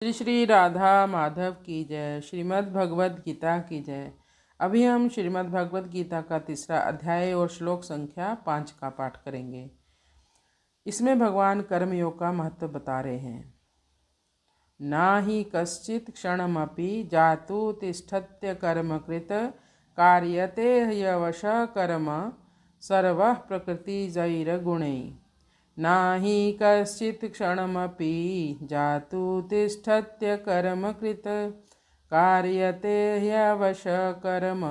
श्री श्री राधा माधव की जय। श्रीमद् भगवद गीता की जय। अभी हम श्रीमद् भगवद गीता का तीसरा अध्याय और श्लोक संख्या 5 का पाठ करेंगे। इसमें भगवान कर्मयोग का महत्व बता रहे हैं। ना ही कश्चित क्षणमपि जातु तिष्ठत्य कर्मकृत कार्यते ह्यवश कर्म सर्वः प्रकृतिजैर्गुणैः। नाहि कश्चित् क्षणमपि जातु तिष्ठत्य कर्मकृत कार्यते ह्यवश कर्म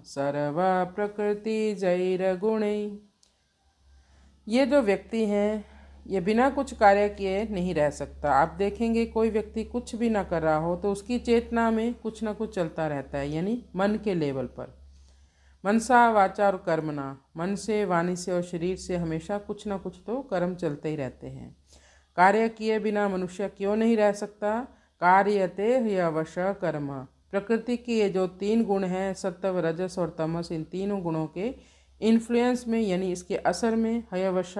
सर्व प्रकृतिजैर्गुणैः। ये जो व्यक्ति हैं ये बिना कुछ कार्य किए नहीं रह सकता। आप देखेंगे कोई व्यक्ति कुछ भी ना कर रहा हो तो उसकी चेतना में कुछ ना कुछ चलता रहता है, यानी मन के लेवल पर। मनसा वाचा और कर्मणा, मन से, वाणी से और शरीर से हमेशा कुछ ना कुछ तो कर्म चलते ही रहते हैं। कार्य किए बिना मनुष्य क्यों नहीं रह सकता? कार्यते ह्यवश कर्म। प्रकृति की ये जो 3 गुण हैं, सत्व, रजस और तमस, इन तीनों गुणों के इन्फ्लुएंस में यानी इसके असर में हयवश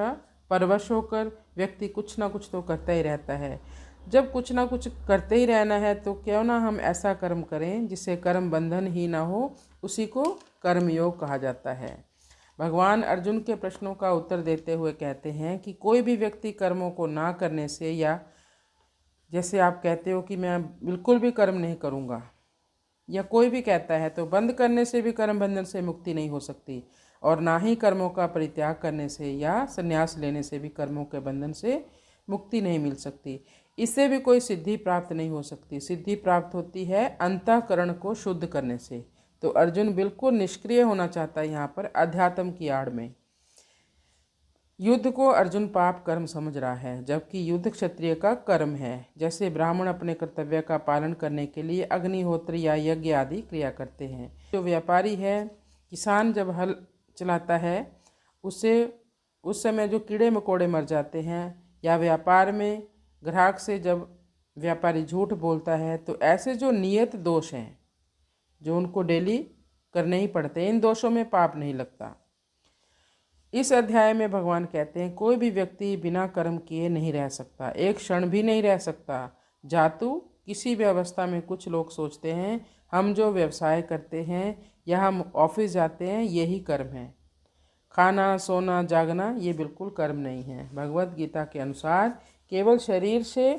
परवश होकर व्यक्ति कुछ ना कुछ तो करता ही रहता है। जब कुछ ना कुछ करते ही रहना है तो क्यों ना हम ऐसा कर्म करें जिससे कर्म बंधन ही ना हो, उसी को कर्मयोग कहा जाता है। भगवान अर्जुन के प्रश्नों का उत्तर देते हुए कहते हैं कि कोई भी व्यक्ति कर्मों को ना करने से, या जैसे आप कहते हो कि मैं बिल्कुल भी कर्म नहीं करूँगा, या कोई भी कहता है, तो बंद करने से भी कर्म बंधन से मुक्ति नहीं हो सकती, और ना ही कर्मों का परित्याग करने से या संन्यास लेने से भी कर्मों के बंधन से मुक्ति नहीं मिल सकती। इससे भी कोई सिद्धि प्राप्त नहीं हो सकती। सिद्धि प्राप्त होती है अंतःकरण को शुद्ध करने से। तो अर्जुन बिल्कुल निष्क्रिय होना चाहता है यहाँ पर अध्यात्म की आड़ में। युद्ध को अर्जुन पाप कर्म समझ रहा है, जबकि युद्ध क्षत्रिय का कर्म है। जैसे ब्राह्मण अपने कर्तव्य का पालन करने के लिए अग्निहोत्र या यज्ञ आदि क्रिया करते हैं। जो व्यापारी है, किसान जब हल चलाता है उससे उस समय जो कीड़े मकोड़े मर जाते हैं, या व्यापार में ग्राहक से जब व्यापारी झूठ बोलता है, तो ऐसे जो नियत दोष हैं जो उनको डेली करने ही पड़ते हैं, इन दोषों में पाप नहीं लगता। इस अध्याय में भगवान कहते हैं कोई भी व्यक्ति बिना कर्म किए नहीं रह सकता, एक क्षण भी नहीं रह सकता। जातु किसी भी अवस्था में कुछ लोग सोचते हैं हम जो व्यवसाय करते हैं या हम ऑफिस जाते हैं यही कर्म है। खाना, सोना, जागना ये बिल्कुल कर्म नहीं है। भगवत गीता के अनुसार केवल शरीर से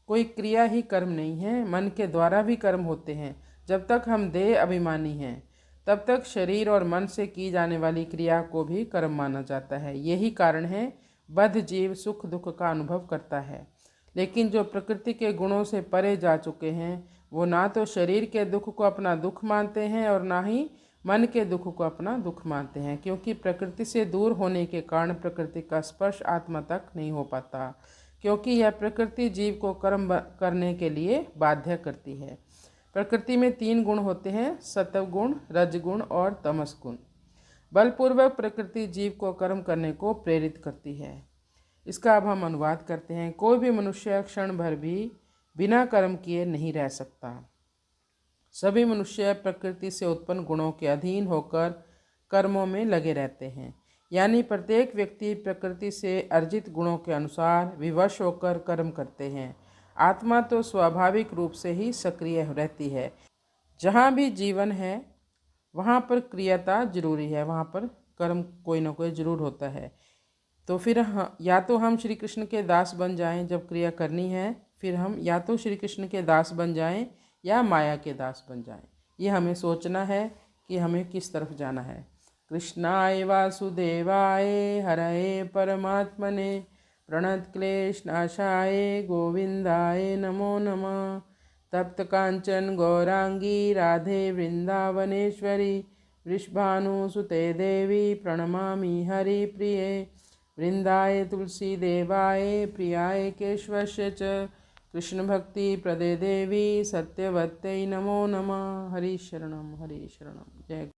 कोई क्रिया ही कर्म नहीं है, मन के द्वारा भी कर्म होते हैं। जब तक हम देह अभिमानी हैं तब तक शरीर और मन से की जाने वाली क्रिया को भी कर्म माना जाता है। यही कारण है बद्ध जीव सुख दुख का अनुभव करता है, लेकिन जो प्रकृति के गुणों से परे जा चुके हैं वो ना तो शरीर के दुख को अपना दुख मानते हैं और ना ही मन के दुख को अपना दुख मानते हैं, क्योंकि प्रकृति से दूर होने के कारण प्रकृति का स्पर्श आत्मा तक नहीं हो पाता, क्योंकि यह प्रकृति जीव को कर्म करने के लिए बाध्य करती है। प्रकृति में 3 गुण होते हैं, सत्व गुण, रज गुण और तमस गुण। बलपूर्वक प्रकृति जीव को कर्म करने को प्रेरित करती है। इसका अब हम अनुवाद करते हैं। कोई भी मनुष्य क्षण भर भी बिना कर्म किए नहीं रह सकता। सभी मनुष्य प्रकृति से उत्पन्न गुणों के अधीन होकर कर्मों में लगे रहते हैं, यानी प्रत्येक व्यक्ति प्रकृति से अर्जित गुणों के अनुसार विवश होकर कर्म करते हैं। आत्मा तो स्वाभाविक रूप से ही सक्रिय रहती है। जहाँ भी जीवन है वहाँ पर क्रियता जरूरी है, वहाँ पर कर्म कोई ना कोई जरूर होता है। तो फिर या तो हम श्री कृष्ण के दास बन जाएं जब क्रिया करनी है, फिर हम या तो श्री कृष्ण के दास बन जाएं या माया के दास बन जाएं। ये हमें सोचना है कि हमें किस तरफ जाना है। कृष्णाय वासुदेवाय हरये परमात्मने प्रणतक्लेशनाशाय गोविंदाय नमो नमः। तप्त कांचन गौरांगी राधे वृंदावनेश्वरी वृषभानुसुते देवी प्रणमामि हरिप्रिये। वृंदाय तुलसी देवाय प्रियाय केशवस्य च कृष्ण भक्ति प्रदे देवी सत्यवत्यै नमो नमः। हरि शरणम जय।